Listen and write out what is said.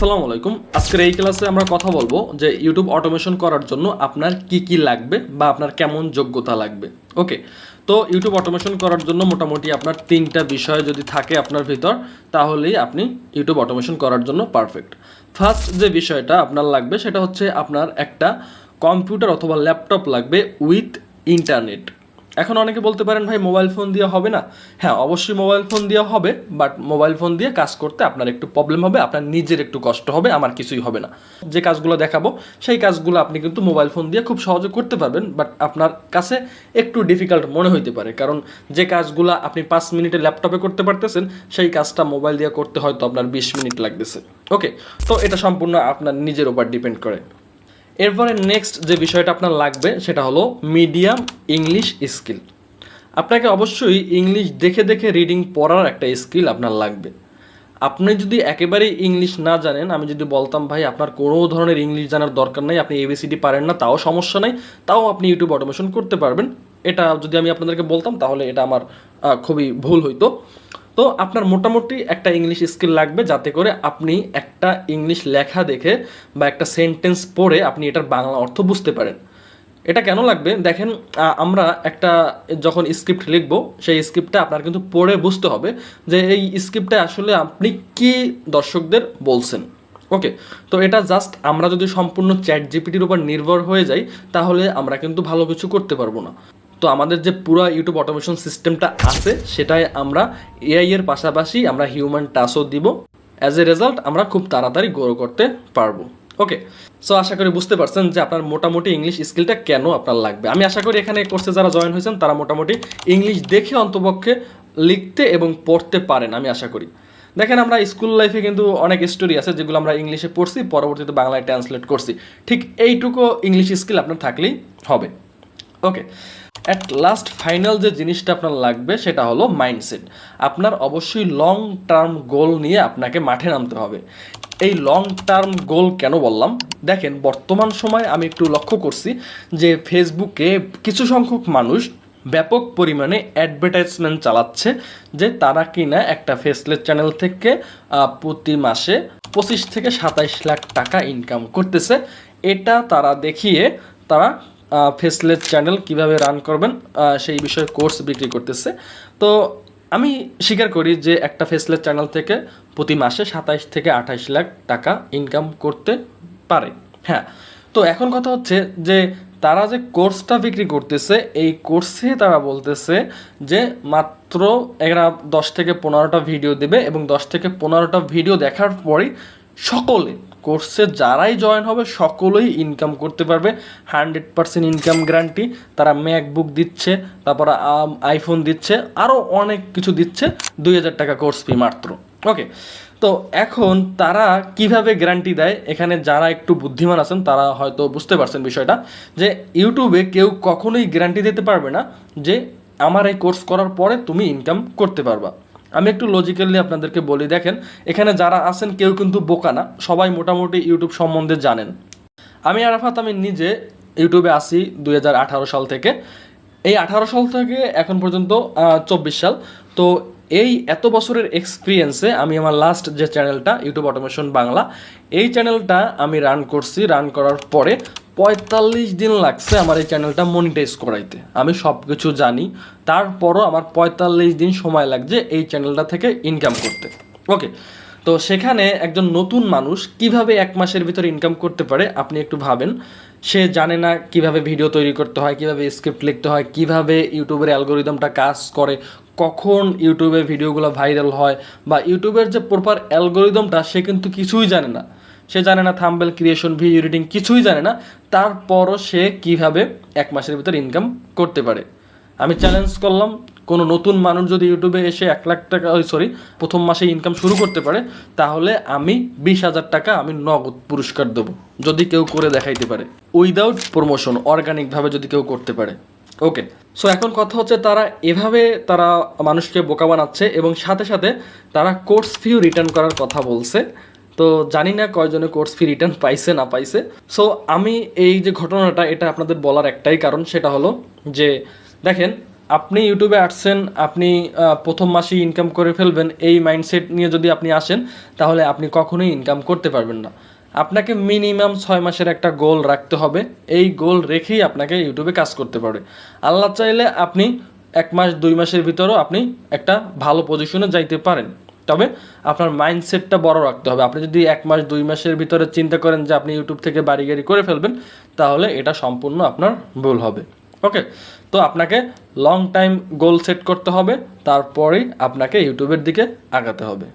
আসসালামু আলাইকুম। আজকের এই ক্লাসে আমরা কথা বলবো যে ইউটিউব অটোমেশন করার জন্য আপনার কি কি লাগবে বা আপনার কেমন যোগ্যতা লাগবে। ওকে, তো ইউটিউব অটোমেশন করার জন্য মোটামুটি আপনার তিনটা বিষয় যদি থাকে আপনার ভিতর, তাহলেই আপনি ইউটিউব অটোমেশন করার জন্য পারফেক্ট। ফার্স্ট যে বিষয়টা আপনার লাগবে সেটা হচ্ছে আপনার একটা কম্পিউটার অথবা ল্যাপটপ লাগবে উইথ ইন্টারনেট। এখন অনেকে বলতে পারেন ভাই মোবাইল ফোন দিয়ে হবে না। হ্যাঁ, অবশ্যই মোবাইল ফোন দিয়ে হবে, বাট মোবাইল ফোন দিয়ে কাজ করতে আপনার একটু প্রবলেম হবে, আপনার নিজের একটু কষ্ট হবে, আমার কিছুই হবে না। যে কাজগুলো দেখাবো সেই কাজগুলো আপনি কিন্তু মোবাইল ফোন দিয়ে খুব সহজে করতে পারবেন, বাট আপনার কাছে একটু ডিফিকাল্ট মনে হইতে পারে, কারণ যে কাজগুলো আপনি 5 মিনিটে ল্যাপটপে করতে পারতেছেন সেই কাজটা মোবাইল দিয়ে করতে হয়তো আপনার 20 মিনিট লাগতেছে। ওকে, তো এটা সম্পূর্ণ আপনার নিজের উপর ডিপেন্ড করে। এরপরে নেক্সট যে বিষয়টা আপনার লাগবে সেটা হলো মিডিয়াম ইংলিশ স্কিল। আপনাকে অবশ্যই ইংলিশ দেখে দেখে রিডিং পড়ার একটা স্কিল আপনার লাগবে। আপনি যদি একেবারেই ইংলিশ না জানেন, আমি যদি বলতাম ভাই আপনার কোনো ধরনের ইংলিশ জানার দরকার নেই, আপনি এবিসিডি পারেন না, তাও সমস্যা নেই, তাও আপনি ইউটিউব অটোমেশন করতে পারবেন, এটা যদি আমি আপনাদেরকে বলতাম তাহলে এটা আমার খুবই ভুল হইতো। তো আপনার মোটামুটি একটা ইংলিশ স্কিল লাগবে, যাতে করে আপনি একটা ইংলিশ লেখা দেখে বা একটা সেন্টেন্স পড়ে আপনি এটার বাংলা অর্থ বুঝতে পারেন। এটা কেন লাগবে দেখেন, আমরা একটা যখন স্ক্রিপ্ট লিখবো সেই স্ক্রিপ্টটা আপনার কিন্তু পড়ে বুঝতে হবে যে এই স্ক্রিপ্টে আসলে আপনি কি দর্শকদের বলছেন। ওকে, তো এটা জাস্ট আমরা যদি সম্পূর্ণ চ্যাট জিপিটির উপর নির্ভর হয়ে যাই তাহলে আমরা কিন্তু ভালো কিছু করতে পারবো না। তো আমাদের যে পুরো ইউটিউব অটোমেশন সিস্টেমটা আছে সেটাই আমরা এআই এর পাশাপাশি আমরা হিউম্যান টাচও দিব। অ্যাজ এ রেজাল্ট আমরা খুব তাড়াতাড়ি গ্রো করতে পারবো। ওকে, সো আশা করি বুঝতে পারছেন যে আপনার মোটামুটি ইংলিশ স্কিলটা কেন আপনার লাগবে। আমি আশা করি এখানে কোর্সে যারা জয়েন হয়েছেন তারা মোটামুটি ইংলিশ দেখে অন্তপক্ষে লিখতে এবং পড়তে পারেন, আমি আশা করি। দেখেন, আমরা স্কুল লাইফে কিন্তু অনেক স্টোরি আছে যেগুলো আমরা ইংলিশে পড়ছি, পরবর্তীতে বাংলায় ট্রান্সলেট করছি। ঠিক এইটুকু ইংলিশ স্কিল আপনার থাকলেই হবে। ওকে, অ্যাট লাস্ট ফাইনাল যে জিনিসটা আপনার লাগবে সেটা হলো মাইন্ডসেট। আপনার অবশ্যই লং টার্ম গোল নিয়ে আপনাকে মাঠে নামতে হবে। এই লং টার্ম গোল কেন বললাম, দেখেন বর্তমান সময় আমি একটু লক্ষ্য করছি যে ফেসবুকে কিছু সংখ্যক মানুষ ব্যাপক পরিমাণে অ্যাডভার্টাইজমেন্ট চালাচ্ছে যে তারা কিনা একটা ফেসলেস চ্যানেল থেকে প্রতি মাসে 25 থেকে 27 লাখ টাকা ইনকাম করতেছে। এটা তারা দেখিয়ে তারা ফেসলেস চ্যানেল কিভাবে রান করবেন সেই বিষয়ে কোর্স বিক্রি করতেছে। তো আমি স্বীকার করি যে একটা ফেসলেস চ্যানেল থেকে প্রতি মাসে 27 থেকে 28 লাখ টাকা ইনকাম করতে পারে। হ্যাঁ, তো এখন কথা হচ্ছে যে তারা যে কোর্সটা বিক্রি করতেছে এই কোর্সে তারা বলতেছে যে মাত্র এরা 10 থেকে 15টা ভিডিও দেবে এবং 10 থেকে 15টা ভিডিও দেখার পরেই সকলে কোর্সে যারাই জয়েন হবে সকলেই ইনকাম করতে পারবে। 100% ইনকাম গ্যারান্টি। তারা ম্যাকবুক দিচ্ছে, তারপর আইফোন দিচ্ছে, আরও অনেক কিছু দিচ্ছে। 2000 টাকা কোর্স ফি মাত্র। ওকে, তো এখন তারা কিভাবে গ্যারান্টি দেয়, এখানে যারা একটু বুদ্ধিমান আছেন তারা হয়তো বুঝতে পারছেন বিষয়টা, যে ইউটিউবে কেউ কখনোই গ্যারান্টি দিতে পারবে না যে আমার এই কোর্স করার পরে তুমি ইনকাম করতে পারবা। আমি একটু লজিক্যালি আপনাদেরকে বলি, দেখেন এখানে যারা আছেন কেউ কিন্তু বোকা না, সবাই মোটামুটি ইউটিউব সম্বন্ধে জানেন। আমি আরাফাত, আমি নিজে ইউটিউবে আসি 2018 সাল থেকে। এই 18 সাল থেকে এখন পর্যন্ত 24 সাল। তো এই এত বছরের এক্সপিরিয়েন্সে আমি আমার লাস্ট যে চ্যানেলটা ইউটিউব অটোমেশন বাংলা, এই চ্যানেলটা আমি রান করছি। রান করার পরে 45 দিন লাগছে আমার এই চ্যানেলটা মনিটাইজ করাইতে। আমি সব কিছু জানি, তারপরও আমার 45 দিন সময় লাগছে এই চ্যানেলটা থেকে ইনকাম করতে। ওকে, তো সেখানে একজন নতুন মানুষ কিভাবে 1 মাসের ভিতরে ইনকাম করতে পারে আপনি একটু ভাবেন। সে জানে না কিভাবে ভিডিও তৈরি করতে হয়, কিভাবে স্ক্রিপ্ট লিখতে হয়, কিভাবে ইউটিউবের অ্যালগোরিদমটা কাজ করে, কখন ইউটিউবে ভিডিওগুলো ভাইরাল হয়, বা ইউটিউবের যে প্রপার অ্যালগোরিদমটা সে কিন্তু কিছুই জানে না। সে জানে না থাম্বনেল ক্রিয়েশন, ভিডিও এডিটিং, কিছুই জানে না। তারপরও সে কিভাবে 1 মাসের ভিতর ইনকাম করতে পারে। আমি চ্যালেঞ্জ করলাম, কোনো নতুন মানুষ যদি ইউটিউবে এসে 1 লাখ টাকা প্রথম মাসে ইনকাম শুরু করতে পারে তাহলে আমি 20,000 টাকা আমি নগদ পুরস্কার দেবো, যদি কেউ করে দেখাইতে পারে উইদাউট প্রমোশন, অর্গানিকভাবে যদি কেউ করতে পারে। ওকে, সো এখন কথা হচ্ছে তারা এভাবে তারা মানুষকে বোকা বানাচ্ছে এবং সাথে সাথে তারা কোর্স ফিও রিটার্ন করার কথা বলছে। তো জানি না কয়জনে কোর্স ফি রিটার্ন পাইছে না পাইছে। সো আমি এই যে ঘটনাটা এটা আপনাদের বলার একটাই কারণ, সেটা হলো যে দেখেন আপনি ইউটিউবে আসছেন, আপনি প্রথম মাসেই ইনকাম করে ফেলবেন, এই মাইন্ডসেট নিয়ে যদি আপনি আসেন তাহলে আপনি কখনোই ইনকাম করতে পারবেন না। আপনাকে মিনিমাম 6 মাসের একটা গোল রাখতে হবে, এই গোল রেখেই আপনাকে ইউটিউবে কাজ করতে পারে। আল্লাহ চাইলে আপনি 1 মাস 2 মাসের ভিতরেও আপনি একটা ভালো পজিশনে যাইতে পারেন, তবে আপনার মাইন্ডসেটটা বড় রাখতে হবে। আপনি যদি 1 মাস 2 মাসের ভিতরে চিন্তা করেন যে আপনি ইউটিউব থেকে বাড়ি গাড়ি করে ফেলবেন, তাহলে এটা সম্পূর্ণ আপনার ভুল হবে। ওকে, তো আপনাকে লং টাইম গোল সেট করতে হবে, তারপরেই আপনাকে ইউটিউবের দিকে আগাতে হবে।